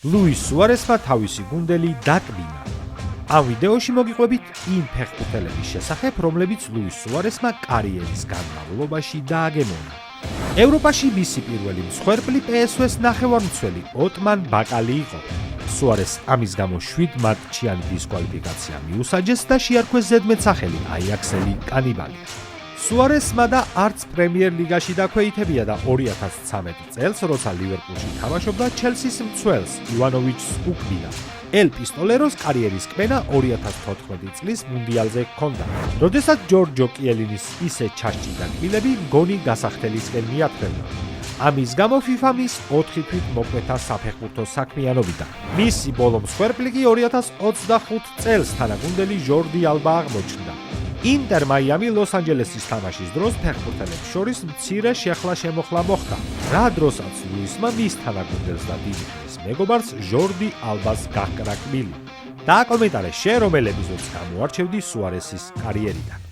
ლუის სუარესმა თავისი გუნდელი დაკბინა. ამ ვიდეოში მოგიყვებით იმ ფეხბურთელების შესახებ, რომლებიც ლუის სუარესმა კარიერის განმავლობაში დააგემონა. ევროპაში მისი პირველი მსხვერპლი PSV-ს ნახევარმცველი ოტმან ბაკალი იყო. სუარესს ამის გამო 7 მატჩიანი დისკვალიფიკაცია მიუსაჯეს და შეარქვეს ზედმეტსახელი აიაქსელი კანიბალი. სუარესმა და არც პრემიერ ლიგაში დაქვეითებია და 2013 წელს, როცა ლივერპულში თამაშობდა, ჩელსის მცველს ივანოვიჩს უკბინა. ელ პისტოლეროს კარიერის კმენა 2014 წლის მუნდიალზე ჰქონდა, როდესაც ჯორჯო კიელინის ისე ჩასჭიდა კბილები გონი გასახდელისკენ მიათრევდა. ამის გამო FIFA მის 4 თვით მოკვეთა საფეხბურთო საქმიანობიდან. მისი ბოლო მსხვერპლი კი 2025 წელს თანაგუნდელი ჟორდი ალბა აღმოჩნდა. ინტერ მაიამი ლოს-ანჯელესის თამაშის დროს ფეხბურთელებს შორის მცირე შეხლა-შემოხლა მოხდა, რა დროსაც ლუისმა მის თანაგუნდელს და დიდი ხნის მეგობარს ჟორდი ალბას გაჰკრა კბილი. დააკომენტარე შენ, რომელ ეპიზოდს გამოარჩევდი სუარესის კარიერიდან.